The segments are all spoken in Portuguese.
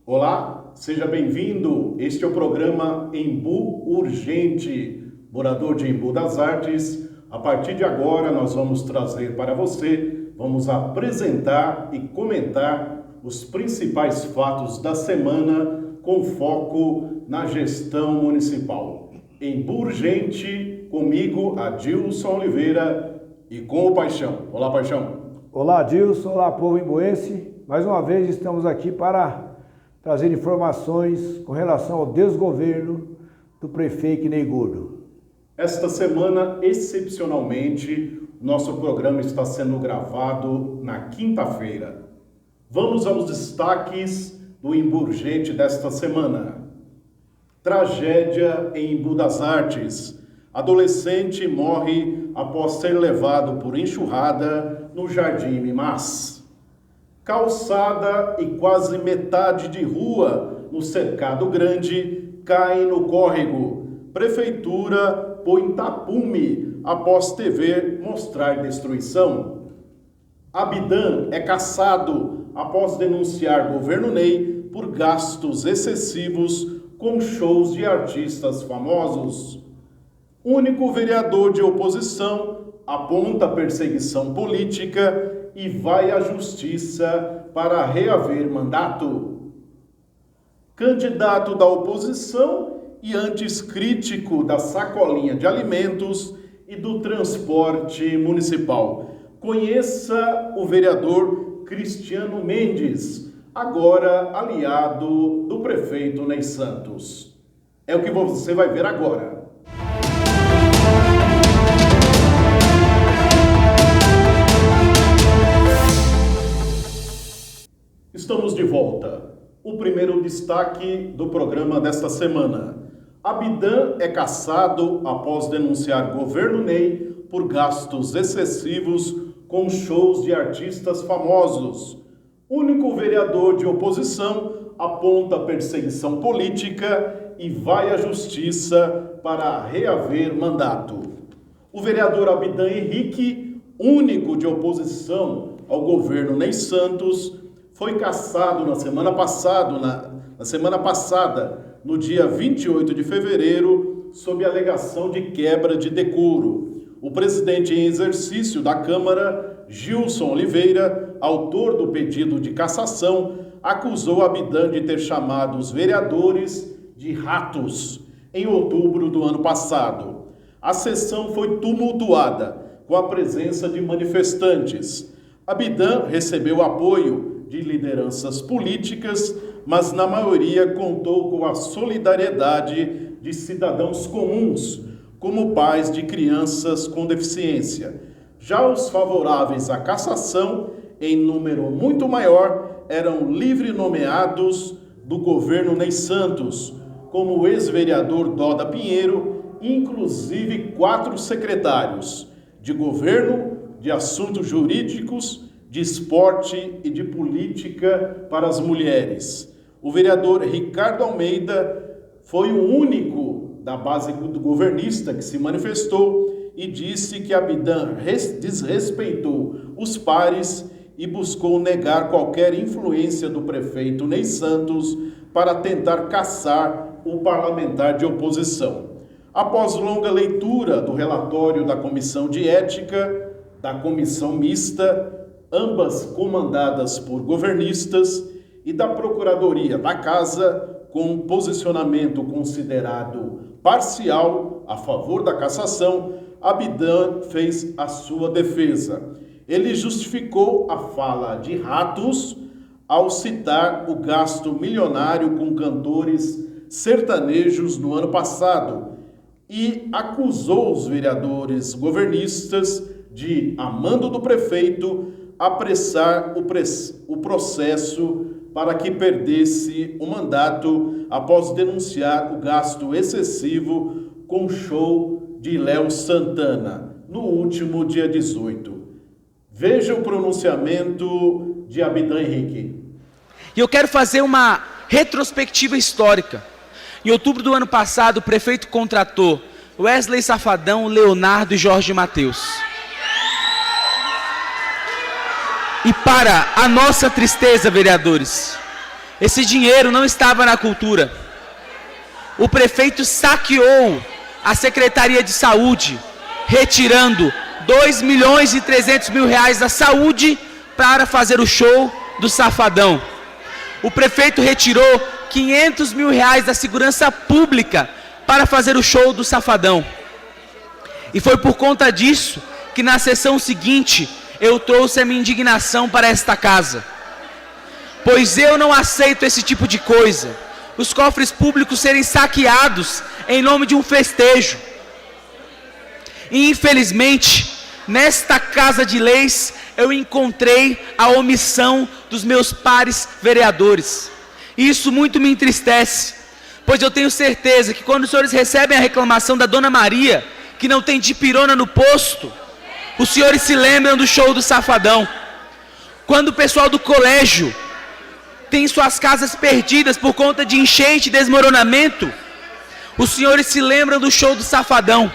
Olá, seja bem-vindo. Este é o programa Embu Urgente. Morador de Embu das Artes, a partir de agora nós vamos trazer para você, vamos apresentar e comentar os principais fatos da semana com foco na gestão municipal. Embu Urgente, comigo, Adilson Oliveira e com o Paixão. Olá, Paixão. Olá, Adilson. Olá, povo embuense. Mais uma vez estamos aqui para trazer informações com relação ao desgoverno do prefeito Ney Gordo. Esta semana, excepcionalmente, nosso programa está sendo gravado na quinta-feira. Vamos aos destaques do Embu Urgente desta semana. Tragédia em Embu das Artes. Adolescente morre após ser levado por enxurrada no Jardim Mimás. Calçada e quase metade de rua no Cercado Grande caem no córrego. Prefeitura põe tapume após TV mostrar destruição. Abidã é cassado após denunciar governo Ney por gastos excessivos com shows de artistas famosos. Único vereador de oposição aponta perseguição política e vai à justiça para reaver mandato. Candidato da oposição e antes crítico da sacolinha de alimentos e do transporte municipal. Conheça o vereador Cristiano Mendes, agora aliado do prefeito Ney Santos. É o que você vai ver agora. Estamos de volta. O primeiro destaque do programa desta semana. Abidã é cassado após denunciar governo Ney por gastos excessivos com shows de artistas famosos. Único vereador de oposição aponta perseguição política e vai à justiça para reaver mandato. O vereador Abidã Henrique, único de oposição ao governo Ney Santos, foi cassado na semana passada, no dia 28 de fevereiro, sob alegação de quebra de decoro. O presidente em exercício da Câmara, Gilson Oliveira, autor do pedido de cassação, acusou Abidã de ter chamado os vereadores de ratos em outubro do ano passado. A sessão foi tumultuada, com a presença de manifestantes. Abidã recebeu apoio de lideranças políticas, mas na maioria contou com a solidariedade de cidadãos comuns, como pais de crianças com deficiência. Já os favoráveis à cassação, em número muito maior, eram livre nomeados do governo Ney Santos, como o ex-vereador Doda Pinheiro, inclusive 4 secretários de governo, de assuntos jurídicos, de esporte e de política para as mulheres. O vereador Ricardo Almeida foi o único da base do governista que se manifestou e disse que Abidã desrespeitou os pares e buscou negar qualquer influência do prefeito Ney Santos para tentar caçar o parlamentar de oposição. Após longa leitura do relatório da Comissão de Ética, da Comissão Mista, ambas comandadas por governistas, e da Procuradoria da Casa, com posicionamento considerado parcial a favor da cassação, Abidã fez a sua defesa. Ele justificou a fala de ratos ao citar o gasto milionário com cantores sertanejos no ano passado e acusou os vereadores governistas de, a mando do prefeito, apressar o processo para que perdesse o mandato após denunciar o gasto excessivo com o show de Léo Santana, no último dia 18. Veja o pronunciamento de Abidã Henrique. E eu quero fazer uma retrospectiva histórica. Em outubro do ano passado, o prefeito contratou Wesley Safadão, Leonardo e Jorge Mateus. E para a nossa tristeza, vereadores, Esse dinheiro não estava na cultura. O prefeito saqueou a Secretaria de Saúde, retirando 2.300.000 reais da saúde para fazer o show do Safadão. O prefeito retirou 500.000 reais da segurança pública para fazer o show do Safadão. E foi por conta disso que na sessão seguinte eu trouxe a minha indignação para esta casa. Pois eu não aceito esse tipo de coisa. Os cofres públicos serem saqueados em nome de um festejo. E infelizmente, nesta Casa de Leis, eu encontrei a omissão dos meus pares vereadores. E isso muito me entristece, pois eu tenho certeza que quando os senhores recebem a reclamação da Dona Maria, que não tem dipirona no posto, os senhores se lembram do show do Safadão. Quando o pessoal do colégio tem suas casas perdidas por conta de enchente e desmoronamento, os senhores se lembram do show do Safadão.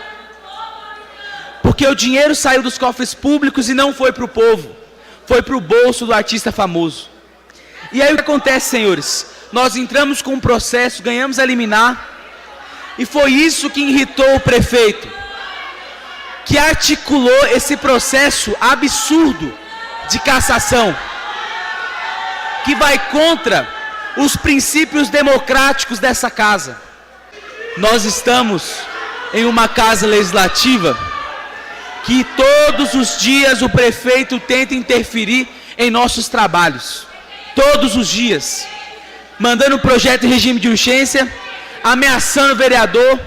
Porque o dinheiro saiu dos cofres públicos e não foi para o povo, foi para o bolso do artista famoso. E aí o que acontece, senhores? Nós entramos com um processo, ganhamos a liminar, e foi isso que irritou o prefeito, que articulou esse processo absurdo de cassação, que vai contra os princípios democráticos dessa casa. Nós estamos em uma casa legislativa que todos os dias o prefeito tenta interferir em nossos trabalhos. Todos os dias. Mandando projeto em regime de urgência, ameaçando o vereador,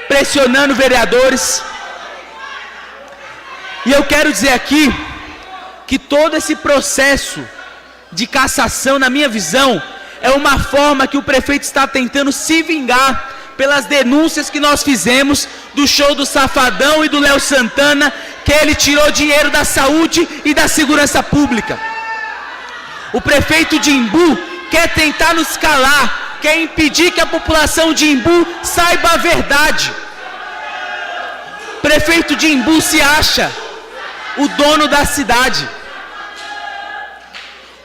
pressionando vereadores. E eu quero dizer aqui que todo esse processo de cassação, na minha visão, é uma forma que o prefeito está tentando se vingar pelas denúncias que nós fizemos do show do Safadão e do Léo Santana, que ele tirou dinheiro da saúde e da segurança pública. O prefeito de Imbu quer tentar nos calar, quer impedir que a população de Imbu saiba a verdade. O prefeito de Imbu se acha o dono da cidade.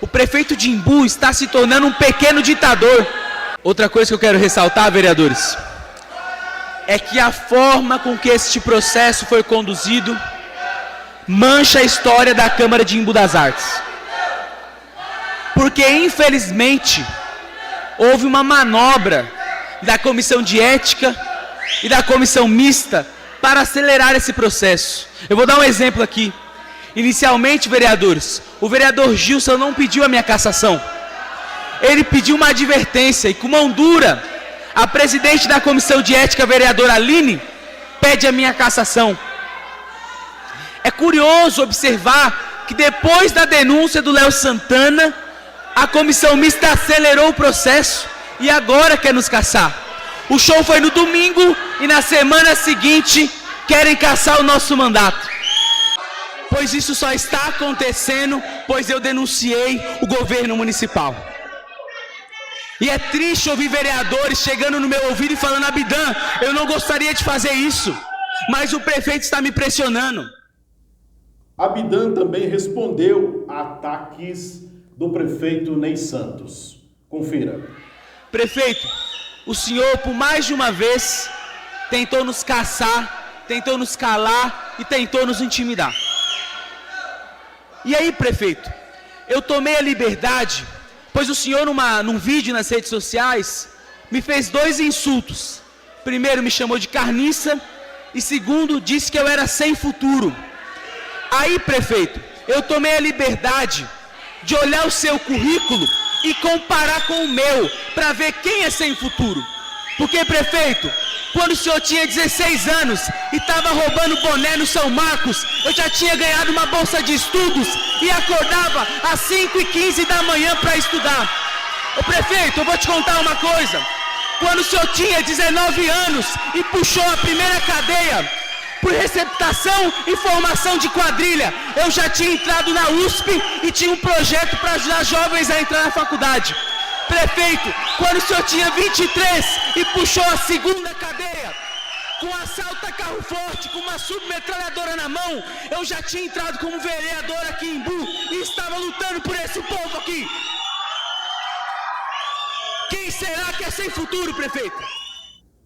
O prefeito de Imbu está se tornando um pequeno ditador. Outra coisa que eu quero ressaltar, vereadores, é que a forma com que este processo foi conduzido mancha a história da Câmara de Imbu das Artes. Porque, infelizmente, houve uma manobra da Comissão de Ética e da Comissão Mista para acelerar esse processo. Eu vou dar um exemplo aqui. Inicialmente, vereadores, o vereador Gilson não pediu a minha cassação. Ele pediu uma advertência e, com mão dura, a presidente da Comissão de Ética, a vereadora Aline, pede a minha cassação. É curioso observar que depois da denúncia do Léo Santana, a Comissão Mista acelerou o processo e agora quer nos cassar. O show foi no domingo e na semana seguinte querem cassar o nosso mandato. Pois isso só está acontecendo, pois eu denunciei o governo municipal. E é triste ouvir vereadores chegando no meu ouvido e falando: Abidã, eu não gostaria de fazer isso, mas o prefeito está me pressionando. Abidã também respondeu a ataques do prefeito Ney Santos. Confira. Prefeito, o senhor por mais de uma vez tentou nos caçar, tentou nos calar e tentou nos intimidar. E aí, prefeito, eu tomei a liberdade, pois o senhor num vídeo nas redes sociais me fez 2 insultos. Primeiro, me chamou de carniça e segundo, disse que eu era sem futuro. Aí, prefeito, eu tomei a liberdade de olhar o seu currículo e comparar com o meu, para ver quem é sem futuro. Porque, prefeito, quando o senhor tinha 16 anos e estava roubando boné no São Marcos, eu já tinha ganhado uma bolsa de estudos e acordava às 5h15 da manhã para estudar. Ô prefeito, eu vou te contar uma coisa. Quando o senhor tinha 19 anos e puxou a primeira cadeia por receptação e formação de quadrilha, eu já tinha entrado na USP e tinha um projeto para ajudar jovens a entrar na faculdade. Prefeito, quando o senhor tinha 23 e puxou a segunda cadeia, com assalto a carro forte, com uma submetralhadora na mão, eu já tinha entrado como vereador aqui em Imbu e estava lutando por esse povo aqui. Quem será que é sem futuro, prefeito?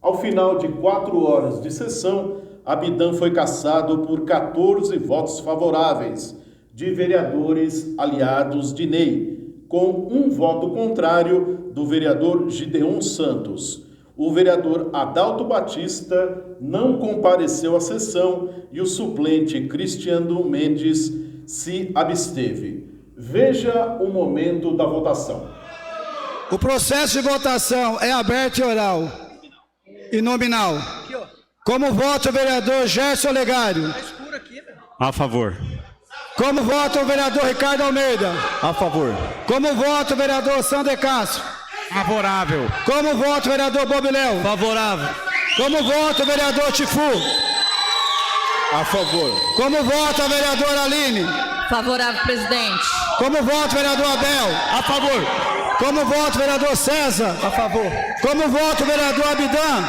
Ao final de 4 horas de sessão, Abidã foi cassado por 14 votos favoráveis de vereadores aliados de Ney, com um voto contrário do vereador Gideon Santos. O vereador Adalto Batista não compareceu à sessão e o suplente Cristiano Mendes se absteve. Veja o momento da votação. O processo de votação é aberto e oral e nominal. Como vota o vereador Gerson Olegário? A favor. Como vota o vereador Ricardo Almeida? A favor. Como vota o vereador Sander Castro? Favorável. Como vota o vereador Bob Léo? Favorável. Como vota o vereador Tifu? A favor. Como vota a vereadora Aline? Favorável, presidente. Como vota o vereador Abel? A favor. Como vota o vereador César? A favor. Como vota o vereador Abidã?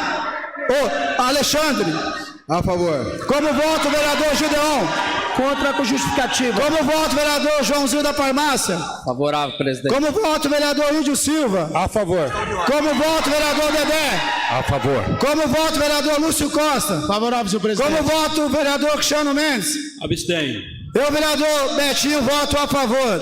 Ô, Alexandre? A favor. Como vota o vereador Gideon? Contra com justificativa. Como vota o vereador Joãozinho da Farmácia? Favorável, presidente. Como vota o vereador Índio Silva? A favor. Como vota o vereador Dedé? A favor. Como vota o vereador Lúcio Costa? Favorável, senhor presidente. Como vota o vereador Cristiano Mendes? Abstenho. Eu, vereador Betinho, voto a favor.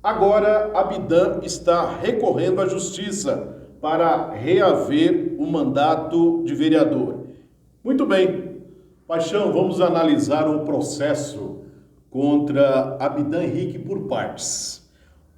Agora, Abidã está recorrendo à justiça para reaver o mandato de vereador. Muito bem. Paixão, vamos analisar o processo contra Abidã Henrique por partes.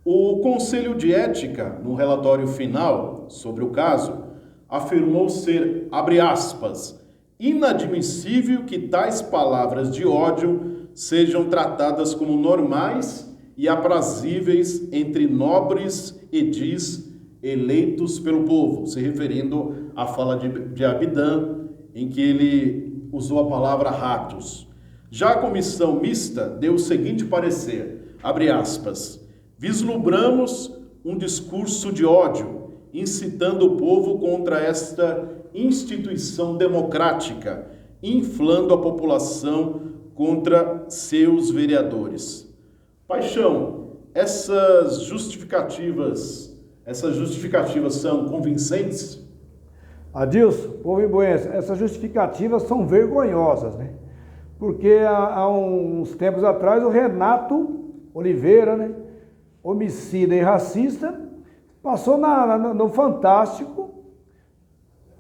O Conselho de Ética, no relatório final sobre o caso, afirmou ser, abre aspas, inadmissível que tais palavras de ódio sejam tratadas como normais e aprazíveis entre nobres edis eleitos pelo povo, se referindo à fala de Abidã, em que ele usou a palavra ratos. Já a comissão mista deu o seguinte parecer, abre aspas, vislumbramos um discurso de ódio, incitando o povo contra esta instituição democrática, inflando a população contra seus vereadores. Paixão, essas justificativas são convincentes? Adilson, povo imbuense, essas justificativas são vergonhosas, né? Porque há uns tempos atrás o Renato Oliveira, né, homicida e racista, passou no Fantástico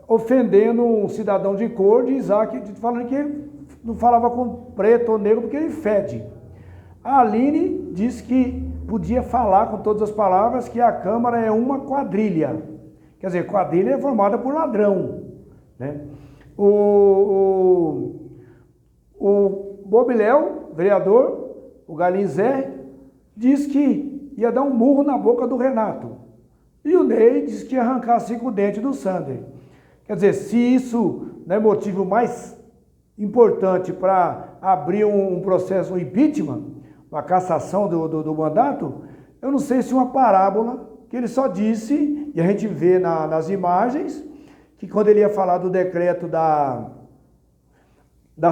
ofendendo um cidadão de cor de Isaac, falando que ele não falava com preto ou negro porque ele fede. A Aline disse que podia falar com todas as palavras que a Câmara é uma quadrilha. Quer dizer, quadrilha é formada por ladrão, né? O Bobiléu, vereador, o Galinzé, disse que ia dar um murro na boca do Renato. E o Ney disse que ia arrancar 5 dentes do Sander. Quer dizer, se isso não é motivo mais importante para abrir um processo, um impeachment, uma cassação do mandato, eu não sei se uma parábola que ele só disse, e a gente vê nas imagens, que quando ele ia falar do decreto da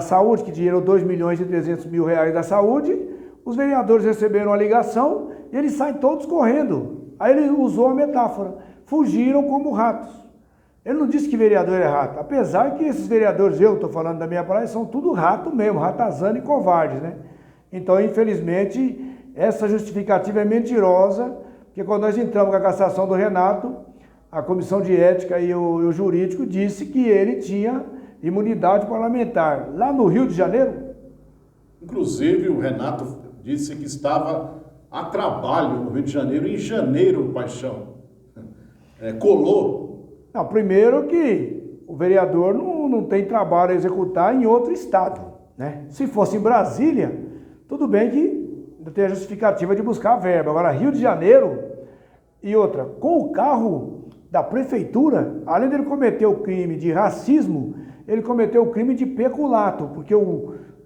saúde, que dinheirou 2.300.000 da saúde, os vereadores receberam a ligação e eles saem todos correndo. Aí ele usou a metáfora, fugiram como ratos. Ele não disse que vereador é rato, apesar que esses vereadores, eu estou falando da minha palavra, são tudo rato mesmo, ratazana e covardes, né? Então, infelizmente, essa justificativa é mentirosa, porque quando nós entramos com a cassação do Renato, a Comissão de Ética e o Jurídico disse que ele tinha imunidade parlamentar. Lá no Rio de Janeiro... Inclusive, o Renato disse que estava a trabalho no Rio de Janeiro, em janeiro, Paixão. Colou. Não, primeiro que o vereador não tem trabalho a executar em outro estado, né? Se fosse em Brasília, tudo bem que tem a justificativa de buscar a verba. Agora, Rio de Janeiro e outra, com o carro da prefeitura, além dele cometer o crime de racismo, ele cometeu o crime de peculato, porque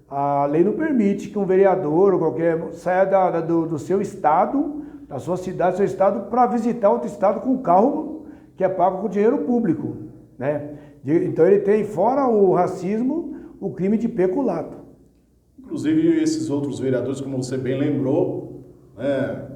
a lei não permite que um vereador ou qualquer saia do seu estado, da sua cidade, do seu estado, para visitar outro estado com o carro que é pago com dinheiro público, né? Então ele tem, fora o racismo, o crime de peculato. Inclusive esses outros vereadores, como você bem lembrou, né,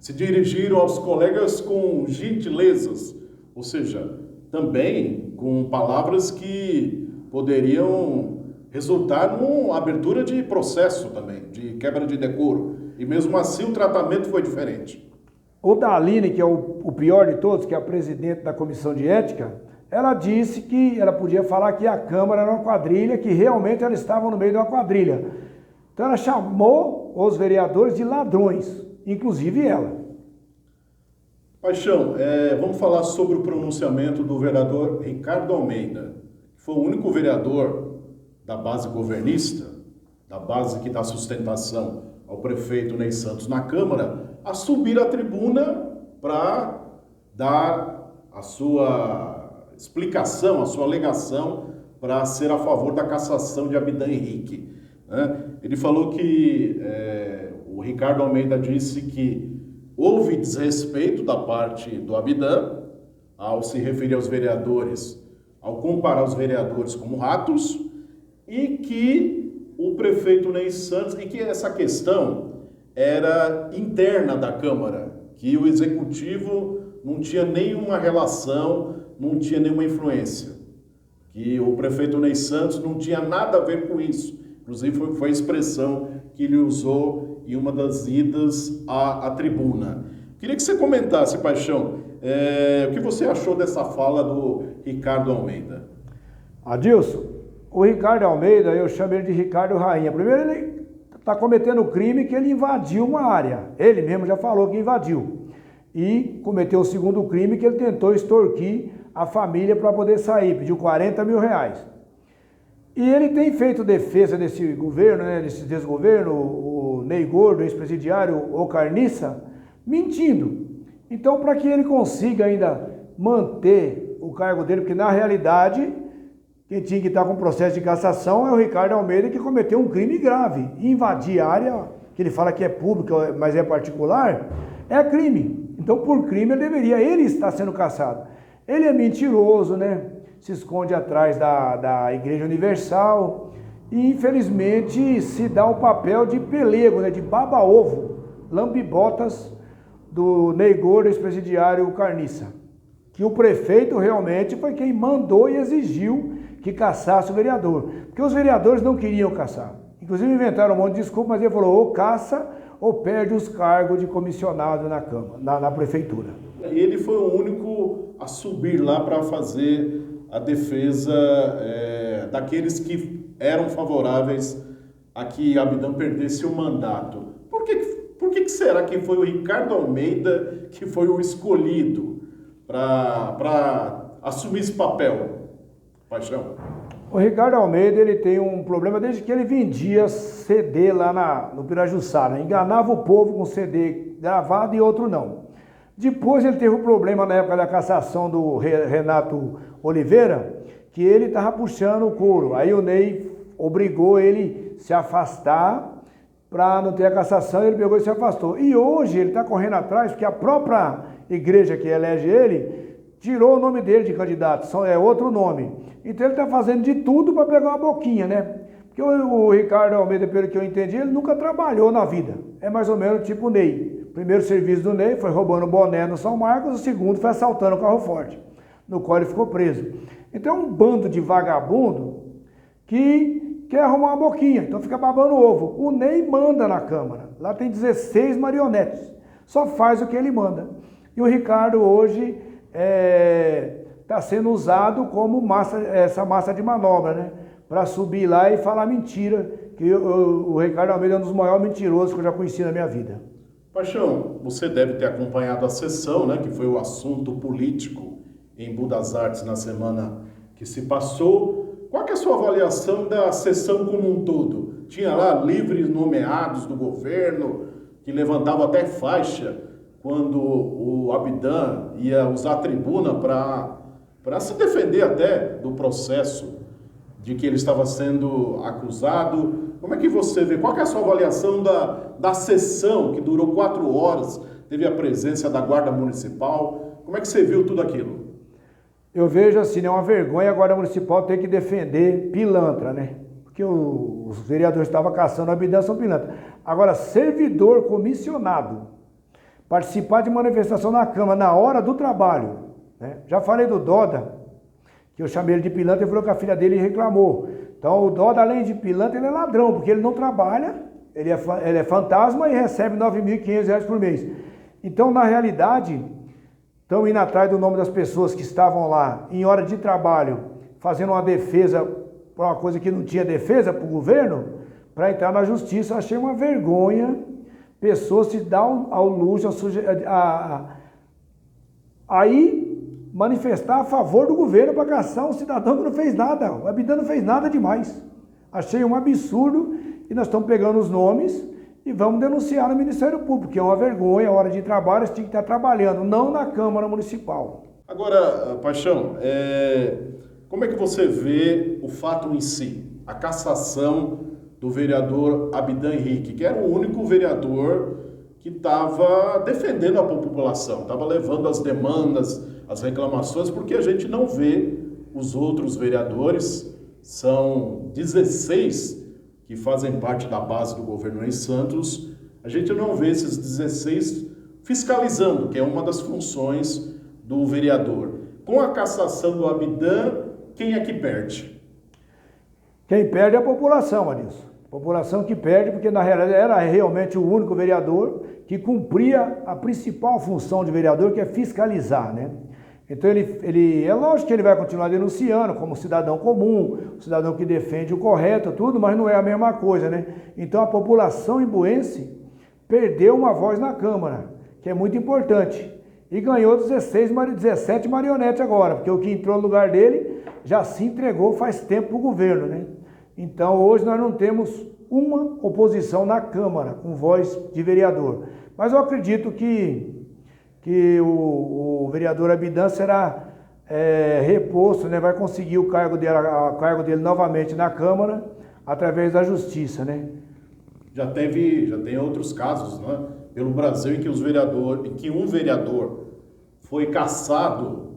se dirigiram aos colegas com gentilezas, ou seja, também com palavras que poderiam resultar numa abertura de processo também, de quebra de decoro. E mesmo assim o tratamento foi diferente. O Daline, que é o pior de todos, que é a presidente da Comissão de Ética, ela disse que ela podia falar que a Câmara era uma quadrilha, que realmente ela estava no meio de uma quadrilha. Então ela chamou os vereadores de ladrões, inclusive ela. Paixão, vamos falar sobre o pronunciamento do vereador Ricardo Almeida, que foi o único vereador da base governista, da base que dá sustentação ao prefeito Ney Santos na Câmara, a subir à tribuna para dar a sua explicação, a sua alegação para ser a favor da cassação de Abdan Henrique. Ele falou que o Ricardo Almeida disse que houve desrespeito da parte do Abdan ao se referir aos vereadores, ao comparar os vereadores como ratos, e que o prefeito Ney Santos, e que essa questão era interna da Câmara, que o Executivo não tinha nenhuma relação, não tinha nenhuma influência, que o prefeito Ney Santos não tinha nada a ver com isso. Inclusive foi a expressão que ele usou em uma das idas à tribuna. Queria que você comentasse, Paixão, o que você achou dessa fala do Ricardo Almeida? Adilson, o Ricardo Almeida, eu chamo ele de Ricardo Rainha. Primeiro, ele está cometendo o crime que ele invadiu uma área. Ele mesmo já falou que invadiu. E cometeu o segundo crime, que ele tentou extorquir a família para poder sair, pediu 40 mil reais. E ele tem feito defesa desse governo, desse desgoverno, o Ney Gordo, ex-presidiário, o Carniça, mentindo. Então, para que ele consiga ainda manter o cargo dele, porque na realidade, quem tinha que estar com processo de cassação é o Ricardo Almeida, que cometeu um crime grave. Invadir a área, que ele fala que é pública, mas é particular, é crime. Então, por crime, ele estar sendo cassado. Ele é mentiroso, se esconde atrás da Igreja Universal e, infelizmente, se dá o papel de pelego, de baba-ovo, lambibotas do Ney Gordo, ex-presidiário Carniça. Que o prefeito realmente foi quem mandou e exigiu que cassasse o vereador. Porque os vereadores não queriam caçar. Inclusive inventaram um monte de desculpa, mas ele falou, ou caça ou perde os cargos de comissionado na Câmara, na prefeitura. Ele foi o único a subir lá para fazer a defesa daqueles que eram favoráveis a que Abdan perdesse o mandato. Por que será que foi o Ricardo Almeida que foi o escolhido para assumir esse papel, Paixão? O Ricardo Almeida, ele tem um problema desde que ele vendia CD lá no Pirajussá, enganava o povo com CD gravado e outro não. Depois ele teve um problema na época da cassação do Renato Oliveira, que ele estava puxando o couro. Aí o Ney obrigou ele a se afastar para não ter a cassação, ele pegou e se afastou. E hoje ele está correndo atrás, porque a própria igreja que elege ele tirou o nome dele de candidato, é outro nome. Então ele está fazendo de tudo para pegar uma boquinha, Porque o Ricardo Almeida, pelo que eu entendi, ele nunca trabalhou na vida. É mais ou menos tipo o Ney. O primeiro serviço do Ney foi roubando boné no São Marcos, o segundo foi assaltando o carro forte, no qual ele ficou preso. Então é um bando de vagabundo que quer arrumar uma boquinha, então fica babando ovo. O Ney manda na Câmara, lá tem 16 marionetes, só faz o que ele manda. E o Ricardo hoje está sendo usado como essa massa de manobra, para subir lá e falar mentira, que o Ricardo Almeida é um dos maiores mentirosos que eu já conheci na minha vida. Paixão, você deve ter acompanhado a sessão, que foi o assunto político em Budas Artes na semana que se passou. Qual que é a sua avaliação da sessão como um todo? Tinha lá livres nomeados do governo, que levantavam até faixa quando o Abdan ia usar a tribuna para se defender até do processo de que ele estava sendo acusado. Como é que você vê? Qual que é a sua avaliação da sessão, que durou 4 horas, teve a presença da Guarda Municipal? Como é que você viu tudo aquilo? Eu vejo assim, é uma vergonha a Guarda Municipal ter que defender pilantra, Porque os vereadores estavam caçando a Abdan, são pilantra. Agora, servidor comissionado, participar de manifestação na Câmara na hora do trabalho, né? Já falei do Doda, que eu chamei ele de pilantra, ele falou que a filha dele reclamou. Então o Doda, além de pilantra, ele é ladrão, porque ele não trabalha, ele é fantasma e recebe R$ 9.500 por mês. Então, na realidade, estão indo atrás do nome das pessoas que estavam lá em hora de trabalho, fazendo uma defesa por uma coisa que não tinha defesa para o governo, para entrar na justiça. Eu achei uma vergonha pessoas se dar ao luxo aí manifestar a favor do governo para caçar um cidadão que não fez nada. O Abidã não fez nada demais. Achei um absurdo e nós estamos pegando os nomes e vamos denunciar no Ministério Público, que é uma vergonha, a hora de trabalho, eles tinham que estar trabalhando, não na Câmara Municipal. Agora, Paixão, como é que você vê o fato em si, a cassação do vereador Abidã Henrique, que era o único vereador que estava defendendo a população, estava levando as demandas, as reclamações, porque a gente não vê os outros vereadores, são 16 que fazem parte da base do governo em Santos, a gente não vê esses 16 fiscalizando, que é uma das funções do vereador. Com a cassação do Abidã, quem é que perde? Quem perde é a população, Adilson. A população que perde, porque na realidade era realmente o único vereador que cumpria a principal função de vereador, que é fiscalizar, né? Então é lógico que ele vai continuar denunciando como cidadão comum, cidadão que defende o correto, tudo, mas não é a mesma coisa, né? Então a população imbuense perdeu uma voz na Câmara, que é muito importante. E ganhou 17 marionetes agora, porque o que entrou no lugar dele já se entregou faz tempo para o governo, né? Então hoje nós não temos uma oposição na Câmara com voz de vereador. Mas eu acredito que o vereador Abidã será reposto, né? Vai conseguir o cargo dele novamente na Câmara através da Justiça, né? Já tem outros casos, né, pelo Brasil em que um vereador foi cassado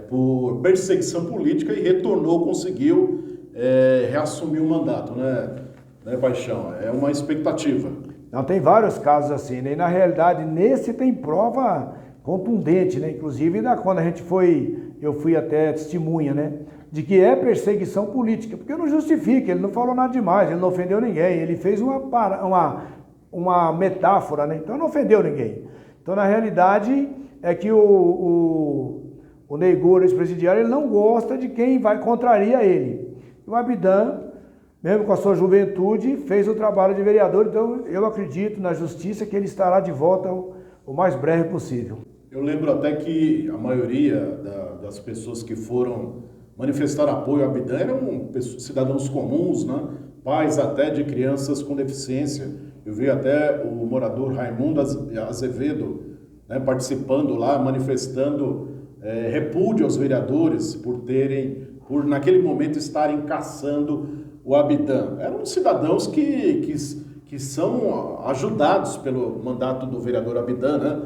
por perseguição política e retornou, conseguiu reassumir o mandato, né, Paixão? É uma expectativa. Não, tem vários casos assim, né? E na realidade, nesse tem prova contundente, né? Inclusive, quando eu fui até testemunha, né? De que é perseguição política, porque não justifica, ele não falou nada demais, ele não ofendeu ninguém, ele fez uma metáfora, né? Então não ofendeu ninguém. Então, na realidade, é que o Ney Gouro, ex-presidiário, ele não gosta de quem contraria ele. O Abidã, mesmo com a sua juventude, fez o trabalho de vereador, então eu acredito na justiça que ele estará de volta o mais breve possível. Eu lembro até que a maioria das pessoas que foram manifestar apoio ao Abidã eram cidadãos comuns, né? Pais até de crianças com deficiência. Eu vi até o morador Raimundo Azevedo, né, participando lá, manifestando repúdio aos vereadores por naquele momento estarem caçando o Abidã. Eram cidadãos que são ajudados pelo mandato do vereador Abidã, né?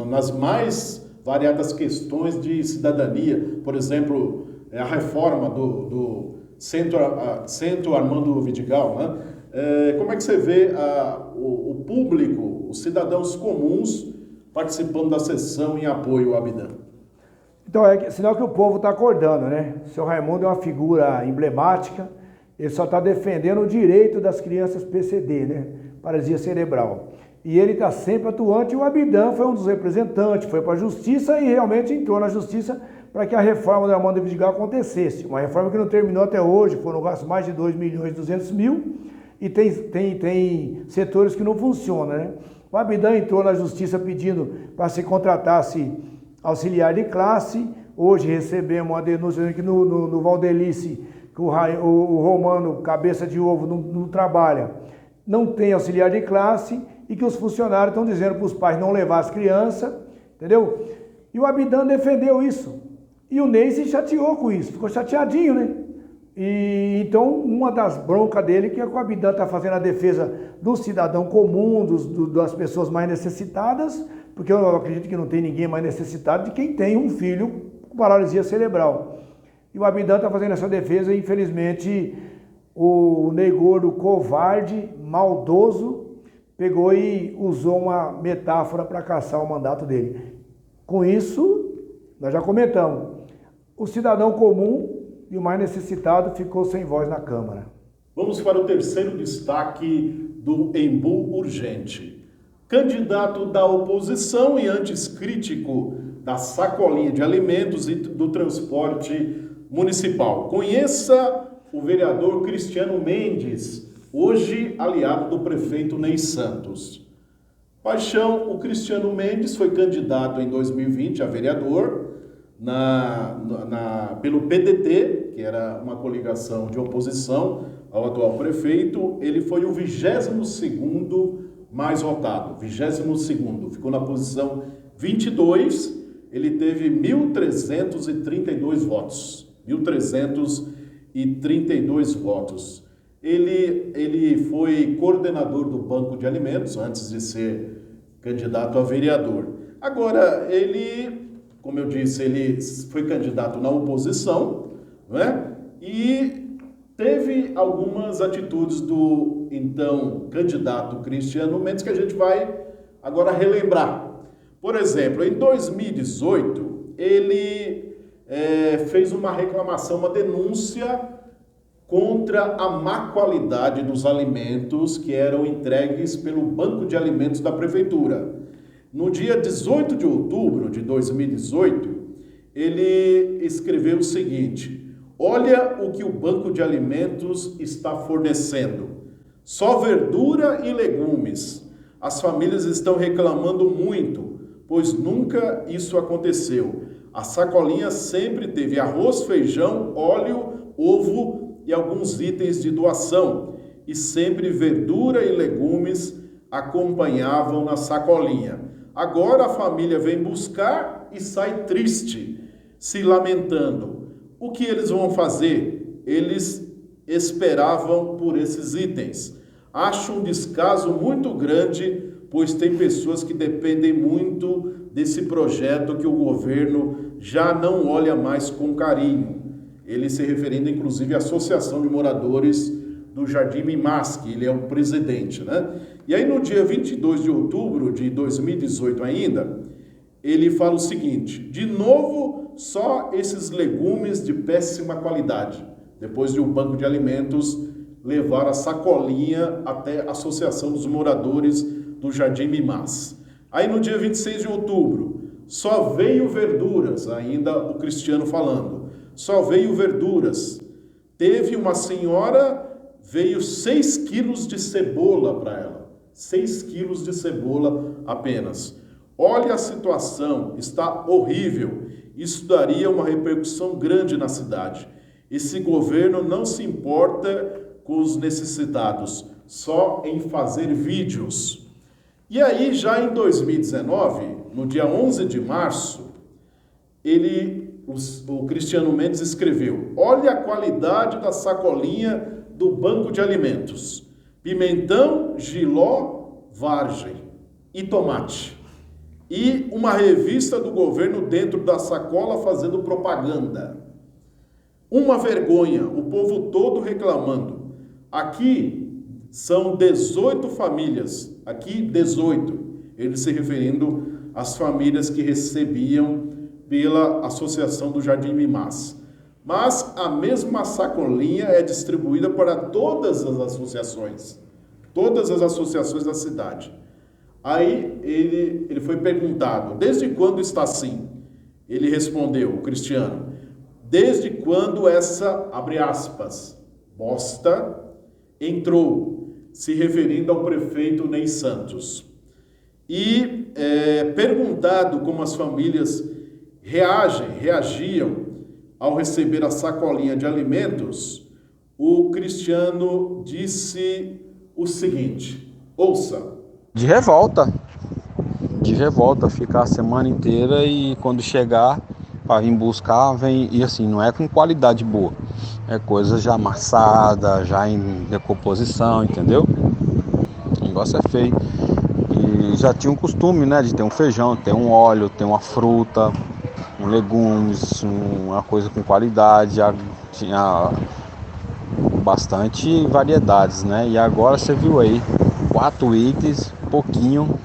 Nas mais variadas questões de cidadania. Por exemplo, a reforma do Centro Armando Vidigal, né? Como é que você vê o público, os cidadãos comuns participando da sessão em apoio ao Abidã? Então, é sinal que o povo está acordando, né? O seu Raimundo é uma figura emblemática, ele só está defendendo o direito das crianças PCD, né? Paralisia cerebral. E ele está sempre atuante, e o Abidã foi um dos representantes, foi para a Justiça e realmente entrou na Justiça para que a reforma do Armando Vidigal acontecesse. Uma reforma que não terminou até hoje, foram gastos mais de 2.200.000 e tem setores que não funcionam, né? O Abidã entrou na Justiça pedindo para se contratasse auxiliar de classe. Hoje recebemos uma denúncia que no Valdelice, que o Romano, cabeça de ovo, não trabalha, não tem auxiliar de classe e que os funcionários estão dizendo para os pais não levar as crianças, entendeu? E o Abidã defendeu isso. E o Ney se chateou com isso, ficou chateadinho, né? E então, uma das broncas dele, que é que o Abidã está fazendo a defesa do cidadão comum, das pessoas mais necessitadas, porque eu acredito que não tem ninguém mais necessitado de quem tem um filho com paralisia cerebral. E o Abidã está fazendo essa defesa e, infelizmente, o Ney Gouro, covarde, maldoso, pegou e usou uma metáfora para caçar o mandato dele. Com isso, nós já comentamos, o cidadão comum e o mais necessitado ficou sem voz na Câmara. Vamos para o terceiro destaque do Embu Urgente. Candidato da oposição e antes crítico da sacolinha de alimentos e do transporte municipal. Conheça o vereador Cristiano Mendes, hoje aliado do prefeito Ney Santos. Paixão, o Cristiano Mendes foi candidato em 2020 a vereador pelo PDT, que era uma coligação de oposição ao atual prefeito. Ele foi o 22º mais votado, 22º, ficou na posição 22, ele teve 1.332 votos, 1.332 votos. Ele foi coordenador do Banco de Alimentos antes de ser candidato a vereador. Agora, ele, como eu disse, ele foi candidato na oposição, não é? E teve algumas atitudes do então candidato Cristiano Mendes que a gente vai agora relembrar. Por exemplo, em 2018, ele fez uma reclamação, uma denúncia contra a má qualidade dos alimentos que eram entregues pelo Banco de Alimentos da Prefeitura. No dia 18 de outubro de 2018, ele escreveu o seguinte: olha o que o Banco de Alimentos está fornecendo. Só verdura e legumes. As famílias estão reclamando muito, pois nunca isso aconteceu. A sacolinha sempre teve arroz, feijão, óleo, ovo e alguns itens de doação. E sempre verdura e legumes acompanhavam na sacolinha. Agora a família vem buscar e sai triste, se lamentando. O que eles vão fazer? Eles esperavam por esses itens. Acho um descaso muito grande, pois tem pessoas que dependem muito desse projeto que o governo já não olha mais com carinho. Ele se referindo, inclusive, à Associação de Moradores do Jardim Mimas, que ele é o presidente, né? E aí, no dia 22 de outubro de 2018 ainda, ele fala o seguinte: de novo, só esses legumes de péssima qualidade. Depois de o Banco de Alimentos levar a sacolinha até a Associação dos Moradores do Jardim Mimas. Aí no dia 26 de outubro, só veio verduras, ainda o Cristiano falando, só veio verduras. Teve uma senhora, veio 6 quilos de cebola para ela, 6 quilos de cebola apenas. Olha a situação, está horrível, isso daria uma repercussão grande na cidade. Esse governo não se importa com os necessitados, só em fazer vídeos. E aí, já em 2019, no dia 11 de março, o Cristiano Mendes escreveu: olha a qualidade da sacolinha do Banco de Alimentos. Pimentão, jiló, vargem e tomate. E uma revista do governo dentro da sacola fazendo propaganda. Uma vergonha, o povo todo reclamando. Aqui são 18 famílias, aqui 18, ele se referindo às famílias que recebiam pela Associação do Jardim Mimas. Mas a mesma sacolinha é distribuída para todas as associações da cidade. Aí ele foi perguntado: desde quando está assim? Ele respondeu, o Cristiano: desde quando essa, abre aspas, bosta entrou, se referindo ao prefeito Ney Santos. E perguntado como as famílias reagiam ao receber a sacolinha de alimentos, o Cristiano disse o seguinte: ouça. De revolta, ficar a semana inteira e quando chegar para vir buscar, vem, e assim, não é com qualidade boa, é coisa já amassada, já em decomposição, entendeu? O negócio é feio. E já tinha um costume, né, de ter um feijão, ter um óleo, ter uma fruta, um legumes, uma coisa com qualidade, já tinha bastante variedades, né? E agora você viu aí, 4 itens, pouquinho,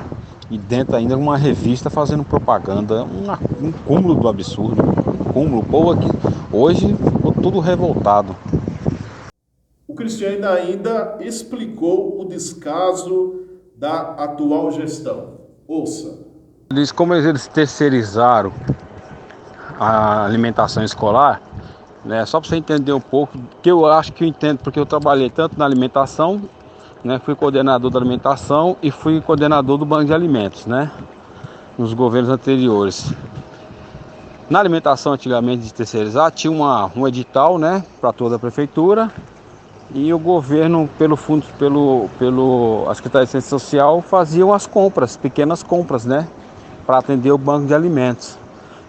e dentro ainda uma revista fazendo propaganda, um cúmulo do absurdo, um cúmulo. O povo aqui hoje ficou tudo revoltado. O Cristiano ainda explicou o descaso da atual gestão. Ouça. Como eles terceirizaram a alimentação escolar, né, só para você entender um pouco, que eu acho que eu entendo, porque eu trabalhei tanto na alimentação, né, fui coordenador da alimentação e fui coordenador do banco de alimentos, né, nos governos anteriores. Na alimentação, antigamente, de terceirizar, tinha um edital, né, para toda a prefeitura, e o governo, pelo fundo, a Secretaria de Ciência Social, faziam as compras, pequenas compras, né, para atender o banco de alimentos.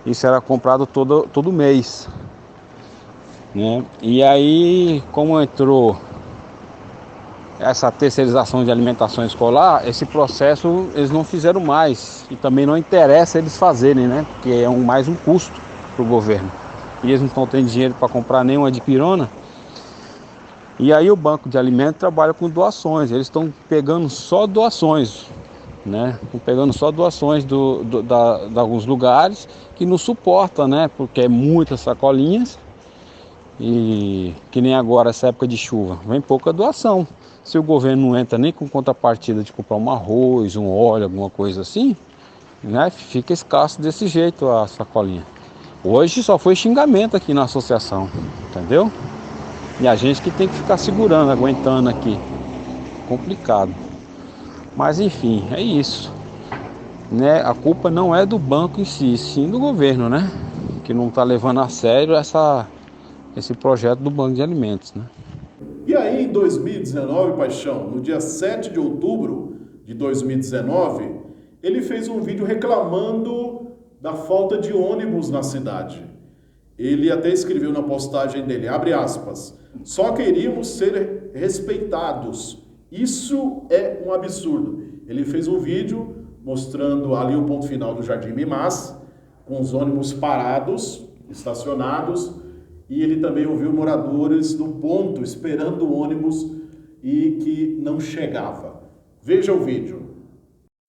Isso era comprado todo mês, né? E aí, como entrou essa terceirização de alimentação escolar, esse processo eles não fizeram mais, e também não interessa eles fazerem, né? Porque é mais um custo para o governo, e eles não estão tendo dinheiro para comprar nenhuma de pirona. E aí o banco de alimentos trabalha com doações, eles estão pegando só doações, né? Estão pegando só doações de alguns lugares que não suporta, né? Porque é muitas sacolinhas, e que nem agora, essa época de chuva, vem pouca doação. Se o governo não entra nem com contrapartida de comprar um arroz, um óleo, alguma coisa assim, né? Fica escasso desse jeito a sacolinha. Hoje só foi xingamento aqui na associação, entendeu? E a gente que tem que ficar segurando, aguentando aqui. Complicado. Mas enfim, é isso, né? A culpa não é do banco em si, sim do governo, né? Que não está levando a sério esse projeto do banco de alimentos, né? E aí, em 2019, Paixão, no dia 7 de outubro de 2019, ele fez um vídeo reclamando da falta de ônibus na cidade. Ele até escreveu na postagem dele, abre aspas, só queríamos ser respeitados. Isso é um absurdo. Ele fez um vídeo mostrando ali o ponto final do Jardim Mimás, com os ônibus parados, estacionados, e ele também ouviu moradores no ponto esperando o ônibus e que não chegava. Veja o vídeo.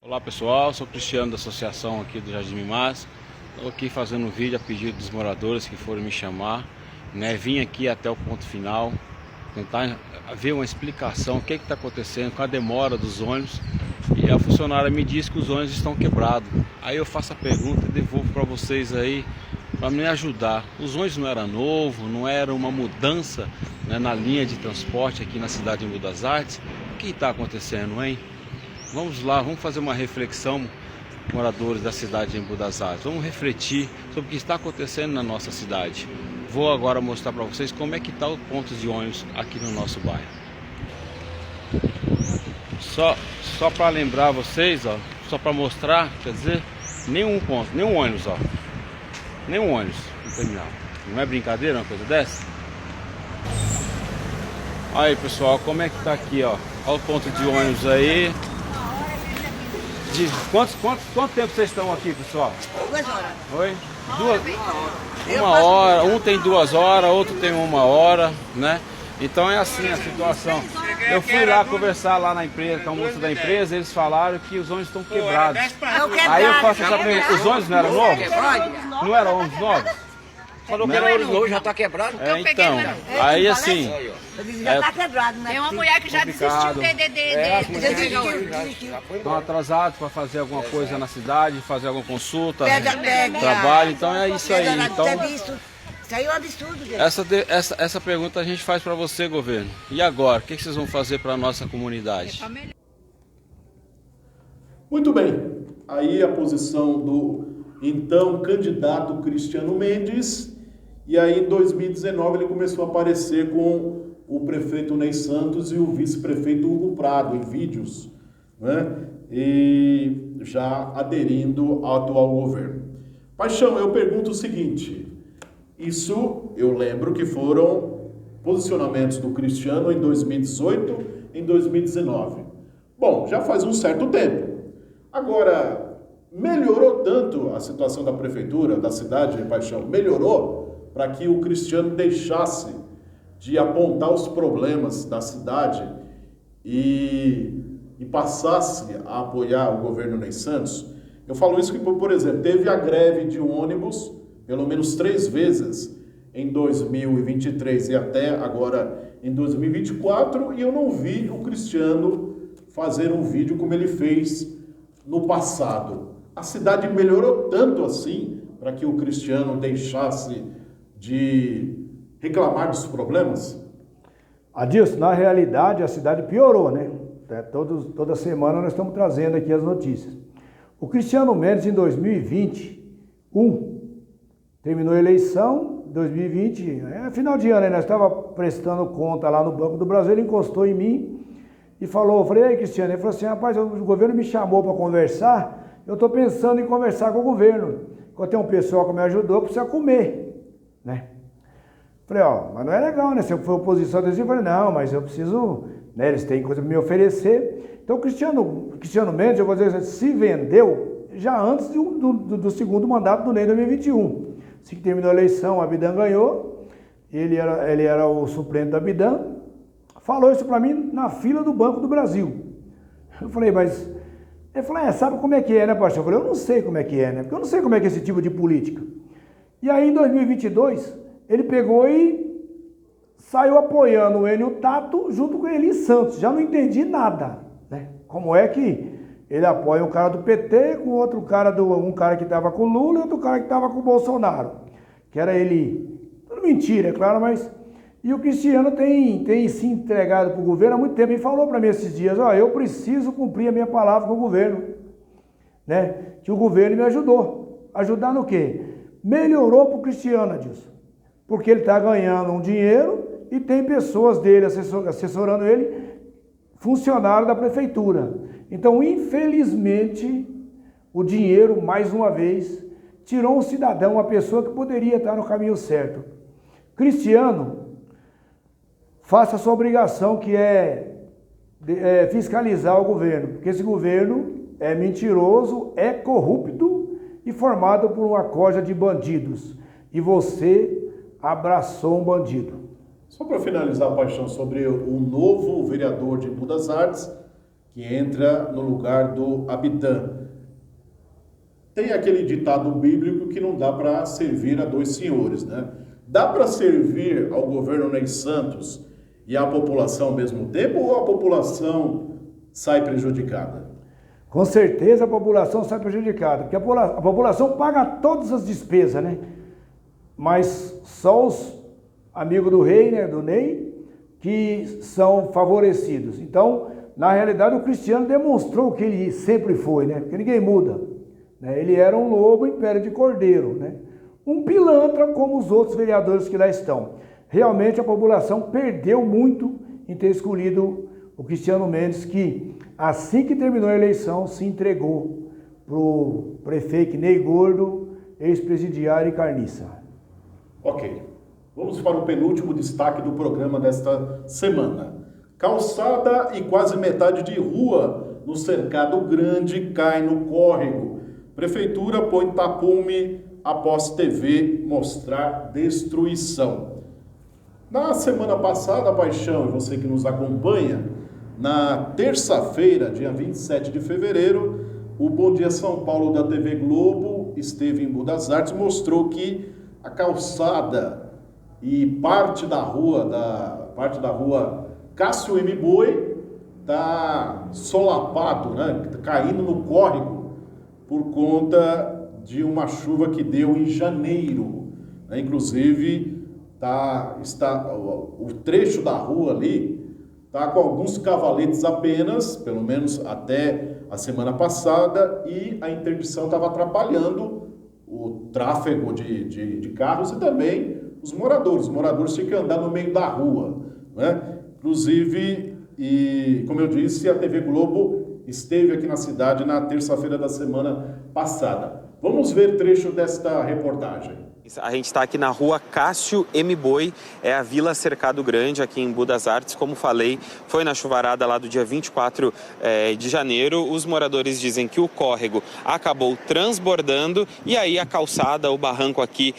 Olá pessoal, sou Cristiano da associação aqui do Jardim Mimás. Estou aqui fazendo um vídeo a pedido dos moradores que foram me chamar, né? Vim aqui até o ponto final, tentar ver uma explicação, o que está acontecendo com a demora dos ônibus. E a funcionária me disse que os ônibus estão quebrados. Aí eu faço a pergunta e devolvo para vocês aí, para me ajudar. Os ônibus não eram novos, não era uma mudança, né, na linha de transporte aqui na cidade de Embu das Artes. O que está acontecendo, hein? Vamos lá, vamos fazer uma reflexão, moradores da cidade de Embu das Artes. Vamos refletir sobre o que está acontecendo na nossa cidade. Vou agora mostrar para vocês como é que está o ponto de ônibus aqui no nosso bairro. Só para lembrar vocês, ó, só para mostrar, quer dizer, nenhum ponto, nenhum ônibus, ó. Nenhum ônibus no terminal. Não é brincadeira uma coisa dessa? Aí pessoal, como é que tá aqui, ó. Olha o ponto de ônibus aí. Quanto tempo vocês estão aqui, pessoal? 2 horas. Oi? 1 hora, um tem 2 horas, outro tem 1 hora, né? Então é assim a situação. Eu fui lá conversar lá na empresa, com a moça da empresa, eles falaram que os ônibus estão quebrados. Aí eu faço essa pergunta, os ônibus não eram novos? Não eram ônibus novos? Falou que era ônibus novo, já tá quebrado. Então, aí assim... Já tá quebrado, né? Tem uma mulher que já desistiu de Estão atrasados para fazer alguma coisa na cidade, fazer alguma consulta, trabalho, então é isso aí. Então, isso aí é um absurdo, gente. essa pergunta a gente faz para você, governo. E agora, o que vocês vão fazer para a nossa comunidade? Muito bem, aí a posição do então candidato Cristiano Mendes, e aí em 2019 ele começou a aparecer com o prefeito Ney Santos e o vice-prefeito Hugo Prado em vídeos, né? E já aderindo ao atual governo. Paixão, eu pergunto o seguinte, isso eu lembro que foram posicionamentos do Cristiano em 2018, em 2019. Bom, já faz um certo tempo. Agora, melhorou tanto a situação da prefeitura, da cidade de Paixão? Melhorou para que o Cristiano deixasse de apontar os problemas da cidade e e passasse a apoiar o governo Ney Santos? Eu falo isso porque, por exemplo, teve a greve de ônibus pelo menos 3 vezes em 2023 e até agora em 2024, e eu não vi o Cristiano fazer um vídeo como ele fez no passado. A cidade melhorou tanto assim para que o Cristiano deixasse de reclamar dos problemas? Adilson, na realidade a cidade piorou, né? Toda semana nós estamos trazendo aqui as notícias. O Cristiano Mendes, em 2021, terminou a eleição, 2020, final de ano, né? Nós estávamos prestando conta lá no Banco do Brasil, ele encostou em mim e falou, eu falei, aí Cristiano, ele falou assim, rapaz, o governo me chamou para conversar, eu estou pensando em conversar com o governo, eu tenho um pessoal que me ajudou, precisa comer, né? Falei, mas não é legal, né? Se eu for oposição, eu falei, não, mas eu preciso, né? Eles têm coisa para me oferecer. Então, o Cristiano Mendes, eu vou dizer assim, se vendeu já antes do segundo mandato do Ney em 2021. Assim que terminou a eleição, a Abidam ganhou, ele era o suplente da Abidam, falou isso para mim na fila do Banco do Brasil. Eu falei, mas... Ele falou, sabe como é que é, né, pastor? Eu falei, eu não sei como é que é, né? Porque eu não sei como é que é esse tipo de política. E aí, em 2022, ele pegou e saiu apoiando o Enio Tato junto com Eli Santos. Já não entendi nada, né? Como é que ele apoia um cara do PT com outro cara, um cara que estava com o Lula e outro cara que estava com o Bolsonaro, que era ele. Tudo mentira, é claro, mas... E o Cristiano tem se entregado para o governo há muito tempo. Ele falou para mim esses dias, eu preciso cumprir a minha palavra com o governo, né? Que o governo me ajudou. Ajudar no quê? Melhorou para o Cristiano, Adilson. Porque ele está ganhando um dinheiro e tem pessoas dele assessorando ele, funcionário da prefeitura. Então, infelizmente, o dinheiro, mais uma vez, tirou um cidadão, uma pessoa que poderia estar no caminho certo. Cristiano, faça a sua obrigação, que é fiscalizar o governo, porque esse governo é mentiroso, é corrupto e formado por uma corja de bandidos. E você abraçou um bandido. Só para finalizar, Paixão, sobre o novo vereador de Embu das Artes, que entra no lugar do Abidam. Tem aquele ditado bíblico que não dá para servir a 2 senhores, né? Dá para servir ao governo Ney Santos e à população ao mesmo tempo, ou a população sai prejudicada? Com certeza a população sai prejudicada, porque a população paga todas as despesas, né? Mas só os amigos do rei, né, do Ney, que são favorecidos. Então, na realidade, o Cristiano demonstrou o que ele sempre foi, né? Porque ninguém muda, né? Ele era um lobo em pele de cordeiro, né? Um pilantra como os outros vereadores que lá estão. Realmente a população perdeu muito em ter escolhido o Cristiano Mendes, que assim que terminou a eleição se entregou para o prefeito Ney Gordo, ex-presidiário e carniça. Ok, vamos para o penúltimo destaque do programa desta semana. Calçada e quase metade de rua no Cercado Grande cai no córrego. Prefeitura põe tapume após TV mostrar destruição. Na semana passada, Paixão, e você que nos acompanha, na terça-feira, dia 27 de fevereiro, o Bom Dia São Paulo da TV Globo esteve em Embu das Artes, mostrou que a calçada e parte da rua Cássio M. Boi está solapado, né? Tá caindo no córrego por conta de uma chuva que deu em janeiro, né? Inclusive o trecho da rua ali está com alguns cavaletes apenas, pelo menos até a semana passada, e a interdição estava atrapalhando o tráfego de carros e também os moradores. Os moradores tinham que andar no meio da rua, né? Inclusive, e como eu disse, a TV Globo esteve aqui na cidade na terça-feira da semana passada. Vamos ver trecho desta reportagem. A gente está aqui na rua Cássio M. Boi, é a Vila Cercado Grande, aqui em Embu das Artes. Como falei, foi na chuvarada lá do dia 24 de janeiro. Os moradores dizem que o córrego acabou transbordando e aí a calçada, o barranco aqui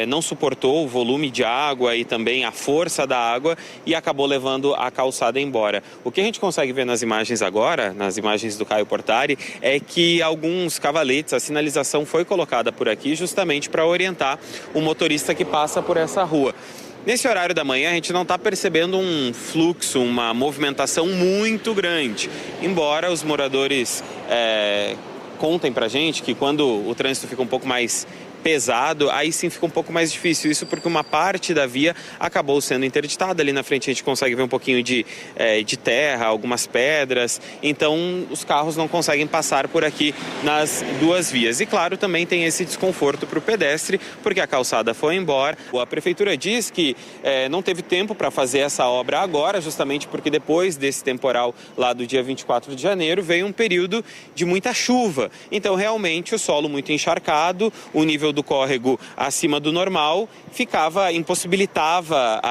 não suportou o volume de água e também a força da água e acabou levando a calçada embora. O que a gente consegue ver nas imagens agora, nas imagens do Caio Portari, é que alguns cavaletes, a sinalização foi colocada por aqui justamente para orientar o motorista que passa por essa rua. Nesse horário da manhã, a gente não está percebendo um fluxo, uma movimentação muito grande. Embora os moradores contem pra gente que quando o trânsito fica um pouco mais pesado, aí sim fica um pouco mais difícil. Isso porque uma parte da via acabou sendo interditada. Ali na frente a gente consegue ver um pouquinho de terra, algumas pedras. Então os carros não conseguem passar por aqui nas duas vias. E claro, também tem esse desconforto para o pedestre, porque a calçada foi embora. A prefeitura diz que não teve tempo para fazer essa obra agora, justamente porque depois desse temporal lá do dia 24 de janeiro, veio um período de muita chuva. Então realmente o solo muito encharcado, o nível do córrego acima do normal, impossibilitava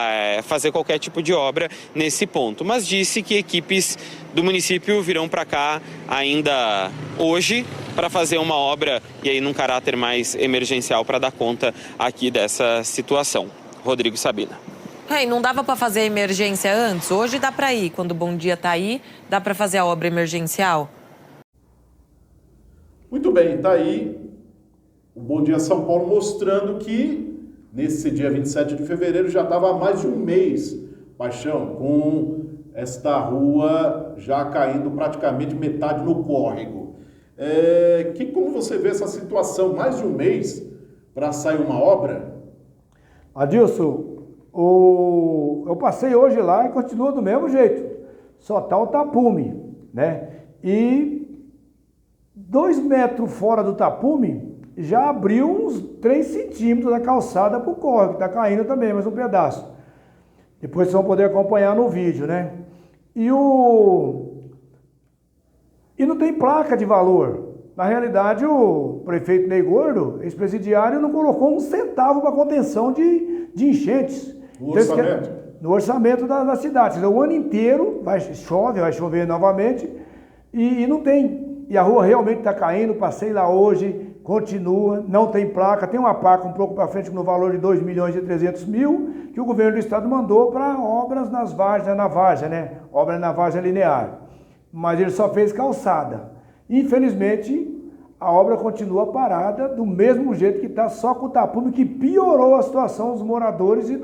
fazer qualquer tipo de obra nesse ponto. Mas disse que equipes do município virão para cá ainda hoje para fazer uma obra e aí num caráter mais emergencial para dar conta aqui dessa situação. Rodrigo Sabina. E não dava para fazer a emergência antes? Hoje dá para ir. Quando o Bom Dia tá aí, dá para fazer a obra emergencial? Muito bem, tá aí o Bom Dia São Paulo mostrando que nesse dia 27 de fevereiro já estava há mais de um mês, Paixão, com esta rua já caindo praticamente metade no córrego. Como você vê essa situação, mais de um mês para sair uma obra? Adilson, eu passei hoje lá e continua do mesmo jeito, só tá o tapume, né? E 2 metros fora do tapume, já abriu uns 3 centímetros da calçada para o córrego, que está caindo também, mais um pedaço. Depois vocês vão poder acompanhar no vídeo, né? E não tem placa de valor. Na realidade, o prefeito Ney Gordo, ex-presidiário, não colocou um centavo para contenção de enchentes. No orçamento? No orçamento da cidade. O ano inteiro vai chover novamente e não tem. E a rua realmente está caindo, passei lá hoje, continua, não tem placa, tem uma placa um pouco para frente no valor de 2.300.000 que o governo do estado mandou para obras na várzea, né? Obra na várzea linear. Mas ele só fez calçada. Infelizmente, a obra continua parada do mesmo jeito que está, só com o tapume, que piorou a situação dos moradores e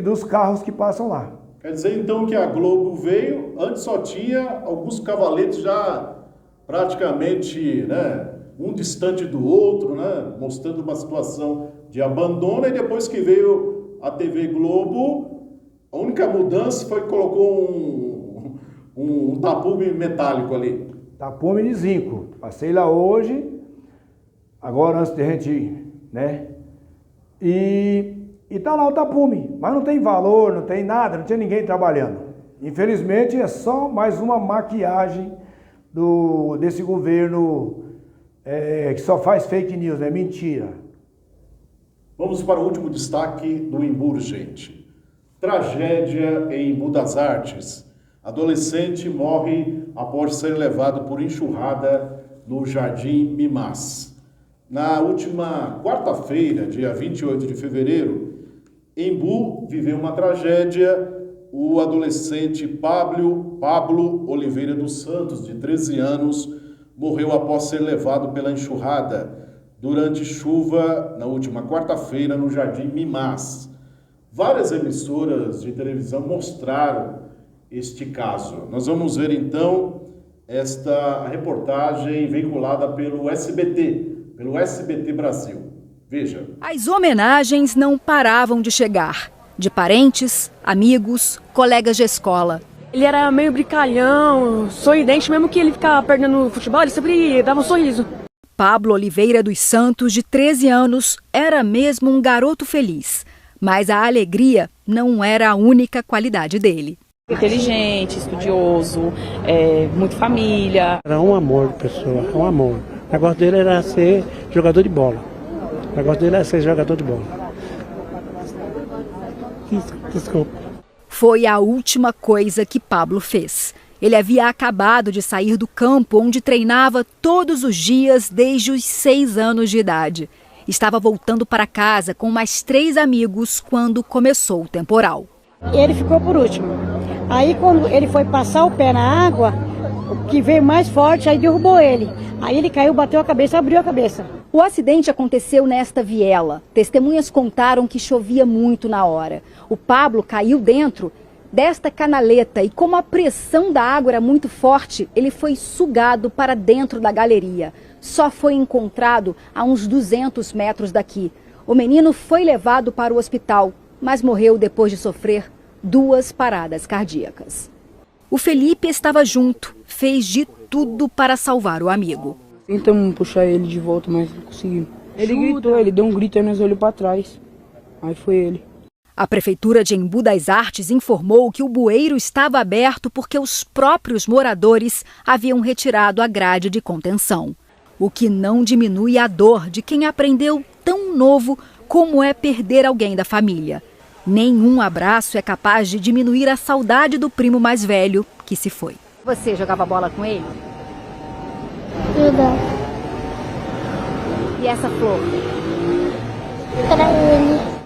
dos carros que passam lá. Quer dizer então que a Globo veio, antes só tinha alguns cavaletes já praticamente, né, um distante do outro, né, mostrando uma situação de abandono, e depois que veio a TV Globo, a única mudança foi que colocou um tapume metálico ali. Tapume de zinco. Passei lá hoje, agora antes de a gente ir, né, e tá lá o tapume, mas não tem valor, não tem nada, não tinha ninguém trabalhando. Infelizmente é só mais uma maquiagem desse governo que só faz fake news, é mentira. Vamos para o último destaque do Embu Urgente. Tragédia em Embu das Artes. Adolescente morre após ser levado por enxurrada no Jardim Mimás. Na última quarta-feira, dia 28 de fevereiro, Embu viveu uma tragédia. O adolescente Pablo Oliveira dos Santos, de 13 anos, morreu após ser levado pela enxurrada durante chuva na última quarta-feira no Jardim Mimás. Várias emissoras de televisão mostraram este caso. Nós vamos ver então esta reportagem veiculada pelo SBT Brasil. Veja. As homenagens não paravam de chegar. De parentes, amigos, colegas de escola. Ele era meio brincalhão, sorridente, mesmo que ele ficava perdendo futebol, ele sempre dava um sorriso. Pablo Oliveira dos Santos, de 13 anos, era mesmo um garoto feliz. Mas a alegria não era a única qualidade dele. Inteligente, estudioso, muito família. Era um amor de pessoa, um amor. O negócio dele era ser jogador de bola. O negócio dele era ser jogador de bola. Desculpa. Foi a última coisa que Pablo fez. Ele havia acabado de sair do campo onde treinava todos os dias desde os 6 anos de idade. Estava voltando para casa com mais 3 amigos quando começou o temporal. Ele ficou por último. Aí quando ele foi passar o pé na água, o que veio mais forte, aí derrubou ele. Aí ele caiu, bateu a cabeça, abriu a cabeça. O acidente aconteceu nesta viela. Testemunhas contaram que chovia muito na hora. O Pablo caiu dentro desta canaleta e como a pressão da água era muito forte, ele foi sugado para dentro da galeria. Só foi encontrado a uns 200 metros daqui. O menino foi levado para o hospital, mas morreu depois de sofrer 2 paradas cardíacas. O Felipe estava junto, fez de tudo para salvar o amigo. Tentamos puxar ele de volta, mas não conseguimos. Ele gritou, ele deu um grito e nós olhamos para trás. Aí foi ele. A Prefeitura de Embu das Artes informou que o bueiro estava aberto porque os próprios moradores haviam retirado a grade de contenção. O que não diminui a dor de quem aprendeu tão novo como é perder alguém da família. Nenhum abraço é capaz de diminuir a saudade do primo mais velho que se foi. Você jogava bola com ele? Jogava. E essa flor? Para ele.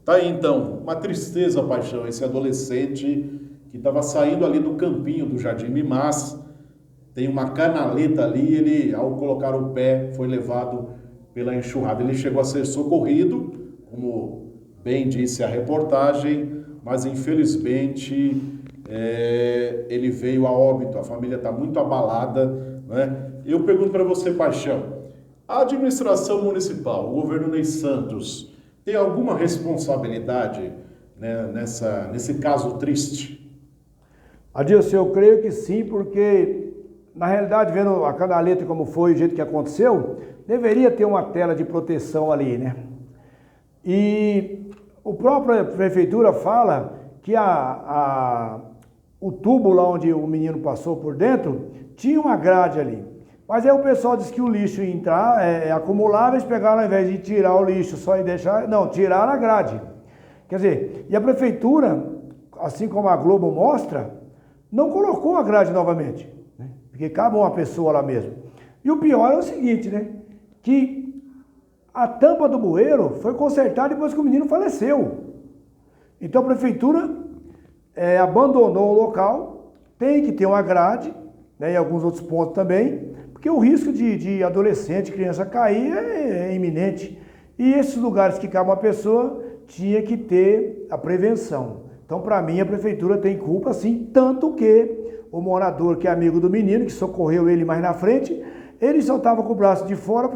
Tá aí então, uma tristeza, Paixão, esse adolescente que estava saindo ali do campinho do Jardim Mimás, tem uma canaleta ali, ele, ao colocar o pé, foi levado pela enxurrada. Ele chegou a ser socorrido, como bem disse a reportagem, mas infelizmente ele veio a óbito, a família está muito abalada, né? Eu pergunto para você, Paixão, a administração municipal, o governo Ney Santos, tem alguma responsabilidade, né, nesse caso triste? Adilson, eu creio que sim, porque, na realidade, vendo a canaleta como foi, o jeito que aconteceu, deveria ter uma tela de proteção ali, né? E a própria prefeitura fala que o tubo lá onde o menino passou por dentro, tinha uma grade ali. Mas aí o pessoal disse que o lixo ia entrar, acumulável, eles pegaram, ao invés de tirar o lixo só e deixar, não, tiraram a grade. Quer dizer, e a prefeitura, assim como a Globo mostra, não colocou a grade novamente, né? Porque cabe uma pessoa lá mesmo. E o pior é o seguinte, né? Que a tampa do bueiro foi consertada depois que o menino faleceu. Então a prefeitura abandonou o local, tem que ter uma grade, né, em alguns outros pontos também, porque o risco de adolescente, criança cair é iminente. E esses lugares que cabe uma pessoa, tinha que ter a prevenção. Então, para mim, a prefeitura tem culpa, sim, tanto que o morador, que é amigo do menino, que socorreu ele mais na frente, ele só estava com o braço de fora,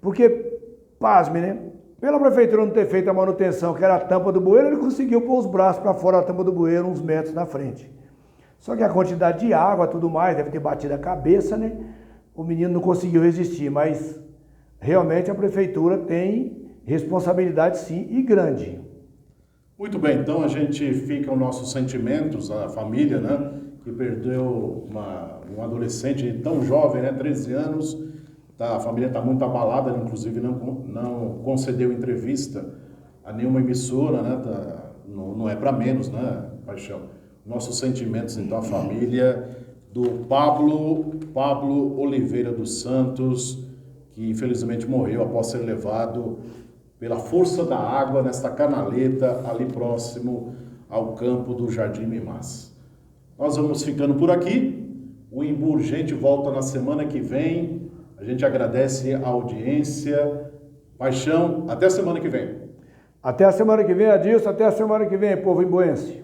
porque pasme, né? Pela prefeitura não ter feito a manutenção, que era a tampa do bueiro, ele conseguiu pôr os braços para fora da tampa do bueiro, uns metros na frente. Só que a quantidade de água, tudo mais, deve ter batido a cabeça, né? O menino não conseguiu resistir, mas realmente a prefeitura tem responsabilidade, sim, e grande. Muito bem, então a gente fica os nossos sentimentos, a família, né, que perdeu um adolescente tão jovem, né, 13 anos, a família está muito abalada, inclusive não concedeu entrevista a nenhuma emissora, né, não é para menos, né, Paixão? Nossos sentimentos, então, a família do Pablo Oliveira dos Santos, que infelizmente morreu após ser levado pela força da água nesta canaleta ali próximo ao campo do Jardim Mimás. Nós vamos ficando por aqui. O Embu Urgente volta na semana que vem. A gente agradece a audiência. Paixão, até a semana que vem. Até a semana que vem, Adilson. Até a semana que vem, povo embuense.